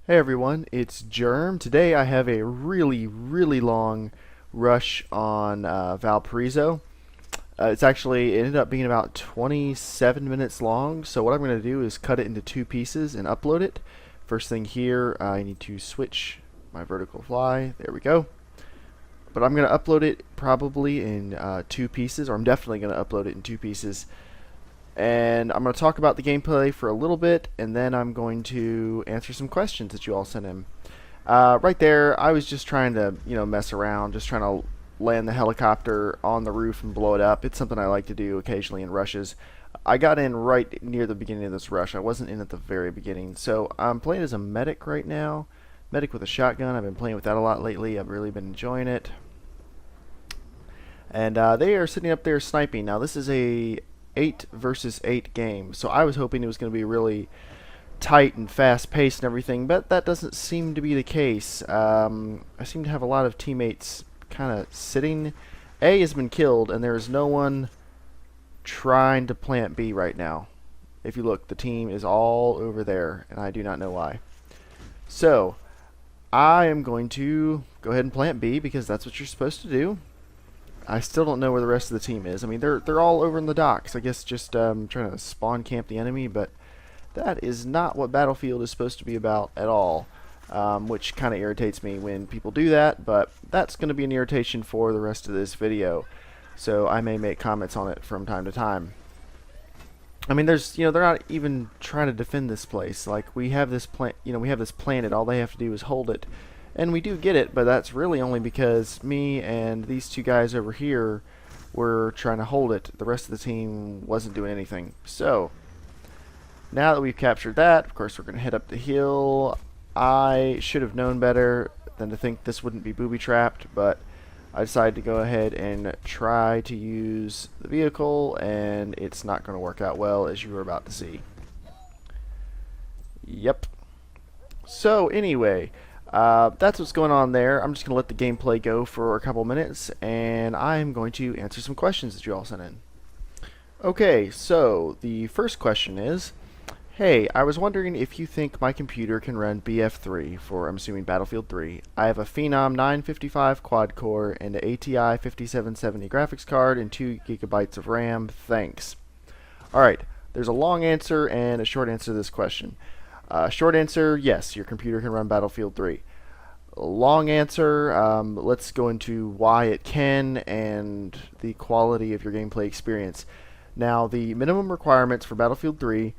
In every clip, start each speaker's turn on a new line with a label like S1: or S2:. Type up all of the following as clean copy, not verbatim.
S1: Hey everyone, it's Germ. Today I have a really long rush on Valpraiso. It ended up being about 27 minutes long, so what I'm going to do is cut it into two pieces and upload it. First thing here, I need to switch my vertical fly. There we go. But I'm going to upload it probably in two pieces, or I'm definitely going to upload it in two pieces. And I'm going to talk about the gameplay for a little bit, and then I'm going to answer some questions that you all sent in. Right there, I was just trying to, mess around, just trying to land the helicopter on the roof and blow it up. It's something I like to do occasionally in rushes. I got in right near the beginning of this rush. I wasn't in at the very beginning. So I'm playing as a medic right now. Medic with a shotgun. I've been playing with that a lot lately. I've really been enjoying it. And they are sitting up there sniping. Now this is a 8 versus 8 game, so I was hoping it was going to be really tight and fast paced and everything, but that doesn't seem to be the case. I seem to have a lot of teammates kind of sitting. A has been killed, and there is no one trying to plant B right now. If you look, the team is all over there, and I do not know why. So I am going to go ahead and plant B because that's what you're supposed to do. I still don't know where the rest of the team is. I mean, they're all over in the docks. I guess just trying to spawn camp the enemy, but that is not what Battlefield is supposed to be about at all, which kind of irritates me when people do that, but that's going to be an irritation for the rest of this video, so I may make comments on it from time to time. I mean, they're not even trying to defend this place. Like, we have this planted. All they have to do is hold it. And we do get it, but that's really only because me and these two guys over here were trying to hold it. The rest of the team wasn't doing anything. So, now that we've captured that, of course we're going to head up the hill. I should have known better than to think this wouldn't be booby-trapped, but I decided to go ahead and try to use the vehicle, and it's not going to work out well, as you were about to see. Yep. So, anyway, that's what's going on there. I'm just going to let the gameplay go for a couple minutes, and I'm going to answer some questions that you all sent in. Okay, so the first question is, hey, I was wondering if you think my computer can run BF3 for, I'm assuming, Battlefield 3. I have a Phenom 955 quad-core and an ATI 5770 graphics card and 2 gigabytes of RAM. Thanks. Alright, there's a long answer and a short answer to this question. Short answer, yes, your computer can run Battlefield 3. Long answer, let's go into why it can and the quality of your gameplay experience. Now, the minimum requirements for Battlefield 3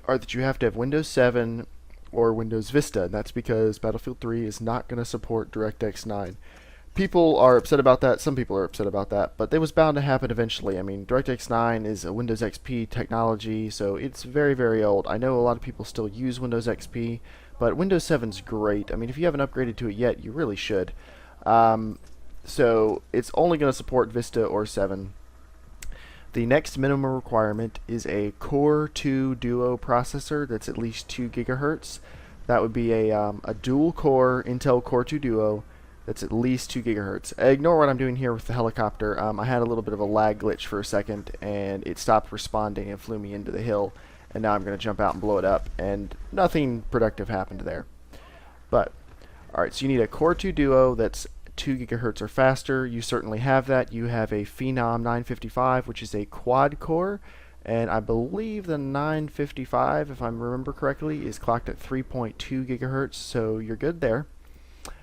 S1: are that you have to have Windows 7 or Windows Vista, and that's because Battlefield 3 is not going to support DirectX 9. People are upset about that, some people are upset about that, but it was bound to happen eventually. I mean, DirectX 9 is a Windows XP technology, so it's very old. I know a lot of people still use Windows XP, but Windows 7's great. I mean, if you haven't upgraded to it yet, you really should. So it's only going to support Vista or 7. The next minimum requirement is a Core 2 Duo processor that's at least 2 gigahertz. That would be a dual-core Intel Core 2 Duo that's at least 2 gigahertz. Ignore what I'm doing here with the helicopter. I had a little bit of a lag glitch for a second, and it stopped responding and flew me into the hill. And now I'm going to jump out and blow it up, and nothing productive happened there. But, alright, so you need a Core 2 Duo that's 2 gigahertz or faster. You certainly have that. You have a Phenom 955, which is a quad core, and I believe the 955, if I remember correctly, is clocked at 3.2 gigahertz, so you're good there.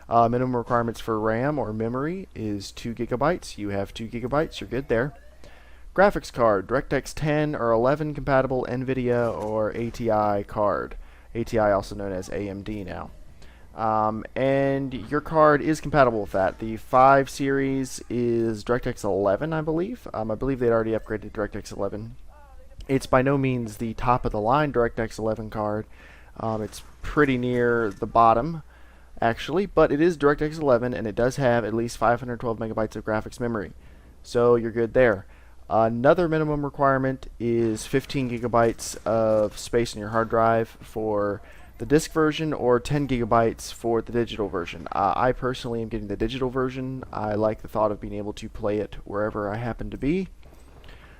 S1: Minimum requirements for RAM or memory is 2 gigabytes. You have 2 gigabytes, you're good there. Graphics card, DirectX 10 or 11 compatible NVIDIA or ATI card. ATI also known as AMD now. And your card is compatible with that. The 5 series is DirectX 11, I believe. I believe they'd already upgraded DirectX 11. It's by no means the top of the line DirectX 11 card. It's pretty near the bottom, actually, but it is DirectX 11, and it does have at least 512 megabytes of graphics memory. So you're good there. Another minimum requirement is 15 gigabytes of space in your hard drive for the disk version, or 10 gigabytes for the digital version. I personally am getting the digital version. I like the thought of being able to play it wherever I happen to be.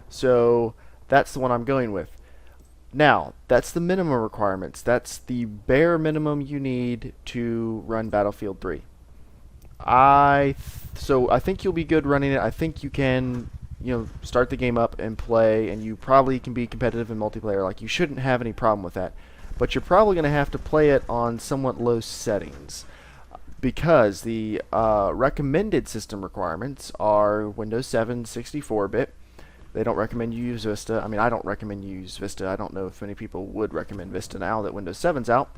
S1: So that's the one I'm going with. Now, that's the minimum requirements. That's the bare minimum you need to run Battlefield 3. So I think you'll be good running it. I think you can, start the game up and play, and you probably can be competitive in multiplayer. Like, you shouldn't have any problem with that. But you're probably going to have to play it on somewhat low settings because the recommended system requirements are Windows 7 64-bit. They don't recommend you use Vista. I mean, I don't recommend you use Vista. I don't know if many people would recommend Vista now that Windows 7's out.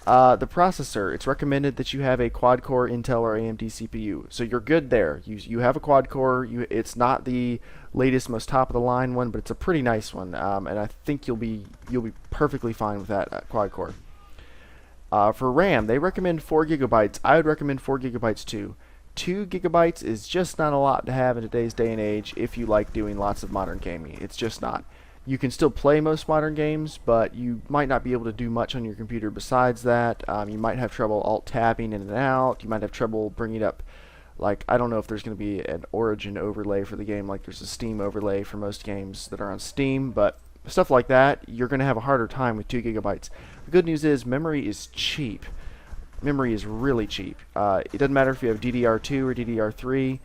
S1: The processor, it's recommended that you have a quad-core Intel or AMD CPU. So you're good there. You have a quad-core. It's not the latest, most top-of-the-line one, but it's a pretty nice one. And I think you'll be perfectly fine with that quad-core. For RAM, they recommend 4 gigabytes. I would recommend 4 gigabytes too. 2 gigabytes is just not a lot to have in today's day and age if you like doing lots of modern gaming. It's just not. You can still play most modern games, but you might not be able to do much on your computer besides that. You might have trouble alt-tabbing in and out. You might have trouble bringing up, like, I don't know if there's going to be an Origin overlay for the game like there's a Steam overlay for most games that are on Steam, but stuff like that, you're going to have a harder time with 2 gigabytes. The good news is memory is cheap. Memory is really cheap. It doesn't matter if you have DDR2 or DDR3.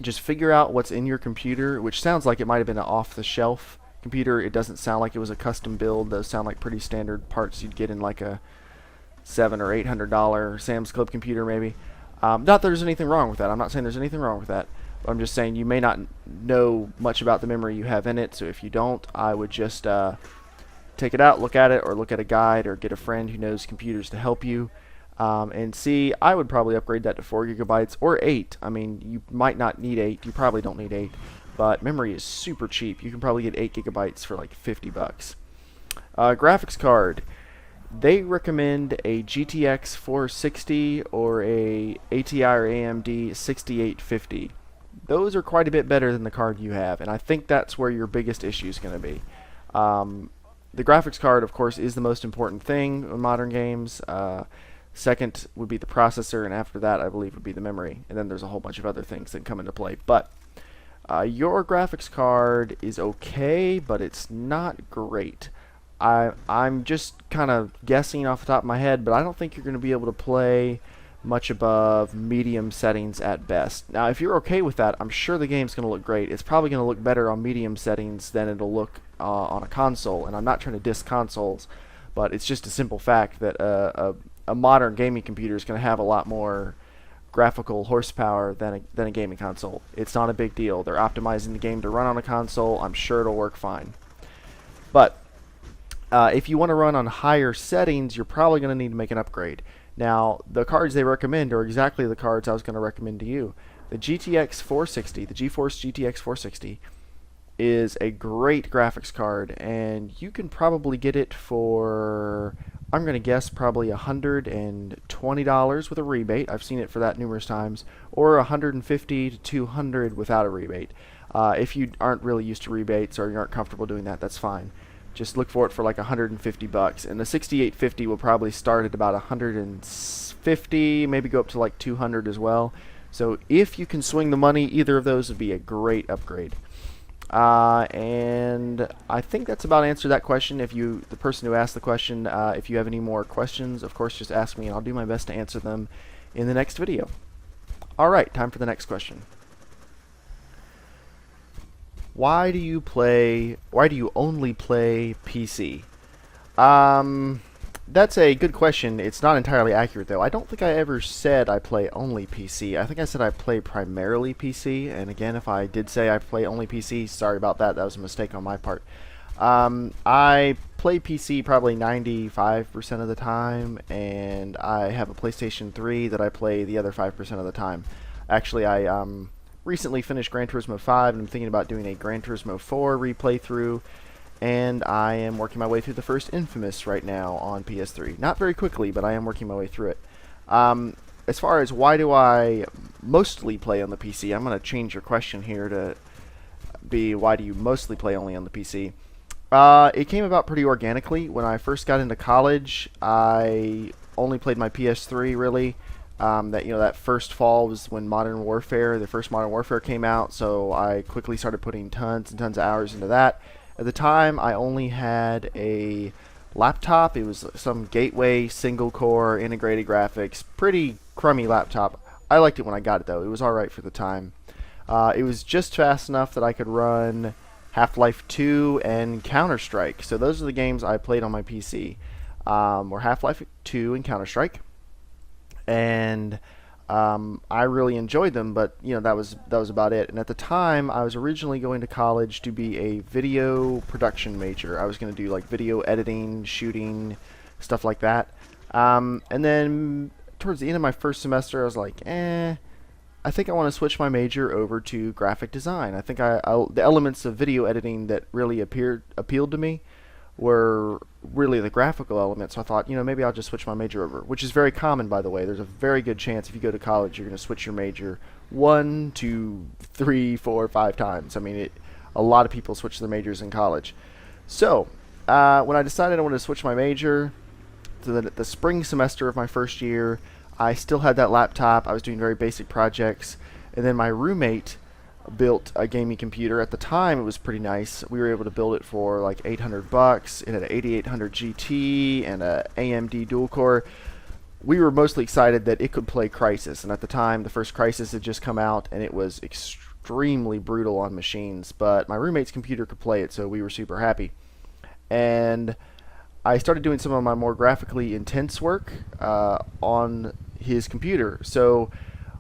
S1: Just figure out what's in your computer, which sounds like it might have been an off-the-shelf computer. It doesn't sound like it was a custom build. Those sound like pretty standard parts you'd get in like a $700 or $800 Sam's Club computer maybe. Not that there's anything wrong with that. I'm not saying there's anything wrong with that. I'm just saying you may not know much about the memory you have in it, so if you don't, I would just take it out, look at it, or look at a guide, or get a friend who knows computers to help you. And see, I would probably upgrade that to 4 gigabytes or 8. I mean, you might not need 8. You probably don't need 8. But memory is super cheap. You can probably get 8 gigabytes for like $50. Graphics card. They recommend a GTX 460 or a ATI or AMD 6850. Those are quite a bit better than the card you have, and I think that's where your biggest issue is going to be. The graphics card, of course, is the most important thing in modern games. Second would be the processor, and after that, I believe, would be the memory. And then there's a whole bunch of other things that come into play. But your graphics card is okay, but it's not great. I'm just kind of guessing off the top of my head, but I don't think you're going to be able to play much above medium settings at best. Now, if you're okay with that, I'm sure the game's going to look great. It's probably going to look better on medium settings than it'll look on a console. And I'm not trying to diss consoles, but it's just a simple fact that a modern gaming computer is going to have a lot more graphical horsepower than a gaming console. It's not a big deal. They're optimizing the game to run on a console. I'm sure it'll work fine. But if you want to run on higher settings, you're probably going to need to make an upgrade. Now, the cards they recommend are exactly the cards I was going to recommend to you. The GTX 460, the GeForce GTX 460, is a great graphics card, and you can probably get it for, I'm going to guess, probably $120 with a rebate. I've seen it for that numerous times, or $150 to $200 without a rebate. If you aren't really used to rebates or you aren't comfortable doing that, that's fine. Just look for it for like $150, and the 6850 will probably start at about $150, maybe go up to like $200 as well. So if you can swing the money, either of those would be a great upgrade. And I think that's about answered that question. If the person who asked the question, if you have any more questions, of course, just ask me, and I'll do my best to answer them in the next video. All right, time for the next question. Why do you only play PC? That's a good question. It's not entirely accurate, though. I don't think I ever said I play only PC. I think I said I play primarily PC, and again, if I did say I play only PC, sorry about that. That was a mistake on my part. I play PC probably 95% of the time, and I have a PlayStation 3 that I play the other 5% of the time. Actually, I recently finished Gran Turismo 5, and I'm thinking about doing a Gran Turismo 4 replay through, and I am working my way through the first Infamous right now on PS3. Not very quickly, but I am working my way through it. As far as why do I mostly play on the PC, I'm going to change your question here to be why do you mostly play only on the PC. It came about pretty organically. When I first got into college, I only played my PS3 really. That first fall was when the first Modern Warfare came out, so I quickly started putting tons and tons of hours into that. At the time, I only had a laptop. It was some Gateway single core integrated graphics, pretty crummy laptop. I liked it when I got it though. It was alright for the time. It was just fast enough that I could run Half-Life 2 and Counter-Strike. So those are the games I played on my PC. Were Half-Life 2 and Counter-Strike, and I really enjoyed them. But that was about it. And at the time, I was originally going to college to be a video production major. I was going to do like video editing, shooting, stuff like that. And then towards the end of my first semester, I was like, I think I want to switch my major over to graphic design. I think the elements of video editing that really appealed to me were really the graphical elements. So I thought, maybe I'll just switch my major over, which is very common, by the way. There's a very good chance if you go to college, you're going to switch your major 1, 2, 3, 4, 5 times. I mean, a lot of people switch their majors in college. So when I decided I wanted to switch my major to the spring semester of my first year, I still had that laptop. I was doing very basic projects, and then my roommate built a gaming computer. At the time, it was pretty nice. We were able to build it for like $800. It had an 8800 GT and a AMD dual core. We were mostly excited that it could play Crysis, and at the time, the first Crysis had just come out, and it was extremely brutal on machines. But my roommate's computer could play it, so we were super happy. And I started doing some of my more graphically intense work on his computer. So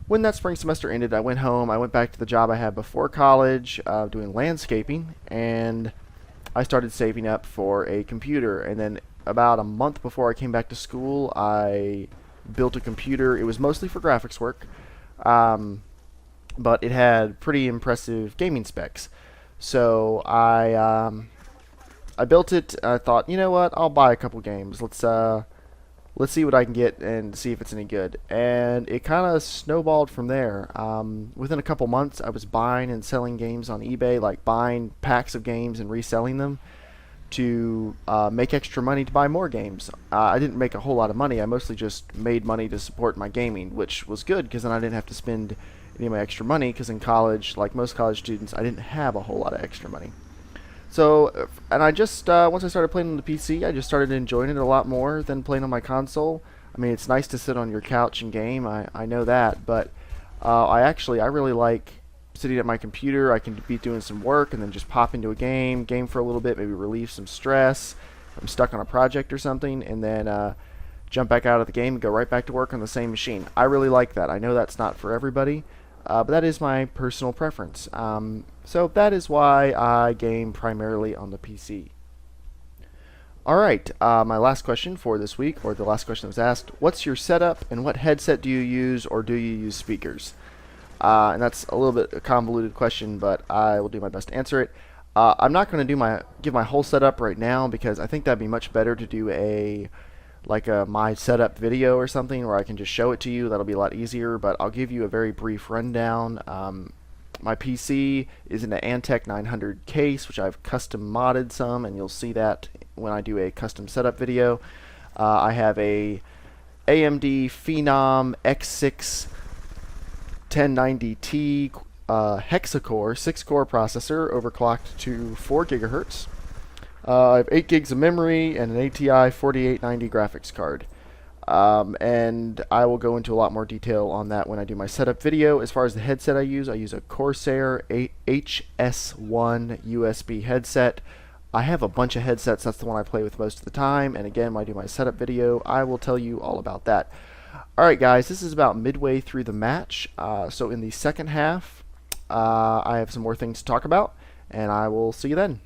S1: when that spring semester ended, I went home. I went back to the job I had before college, doing landscaping, and I started saving up for a computer. And then about a month before I came back to school, I built a computer. It was mostly for graphics work, but it had pretty impressive gaming specs. So I built it. I thought, you know what? I'll buy a couple games. Let's see what I can get and see if it's any good. And it kind of snowballed from there. Within a couple months, I was buying and selling games on eBay, like buying packs of games and reselling them to make extra money to buy more games. I didn't make a whole lot of money. I mostly just made money to support my gaming, which was good because then I didn't have to spend any of my extra money, because in college, like most college students, I didn't have a whole lot of extra money. So, and I just, once I started playing on the PC, I just started enjoying it a lot more than playing on my console. I mean, it's nice to sit on your couch and game, I know that, but I really like sitting at my computer. I can be doing some work and then just pop into a game for a little bit, maybe relieve some stress. I'm stuck on a project or something, and then jump back out of the game and go right back to work on the same machine. I really like that. I know that's not for everybody, but that is my personal preference. So that is why I game primarily on the PC. Alright, my last question for this week, or the last question that was asked, what's your setup and what headset do you use, or do you use speakers? And that's a little bit a convoluted question, but I will do my best to answer it. I'm not going to give my whole setup right now, because I think that'd be much better to do my setup video or something where I can just show it to you. That'll be a lot easier, but I'll give you a very brief rundown. My PC is in an Antec 900 case, which I've custom modded some, and you'll see that when I do a custom setup video. I have a AMD Phenom X6 1090T hexa-core 6-core processor overclocked to 4 gigahertz. I have 8 gigs of memory and an ATI 4890 graphics card. And I will go into a lot more detail on that when I do my setup video. As far as the headset I use a Corsair HS1 USB headset. I have a bunch of headsets. That's the one I play with most of the time. And again, when I do my setup video, I will tell you all about that. Alright guys, this is about midway through the match. So in the second half, I have some more things to talk about, and I will see you then.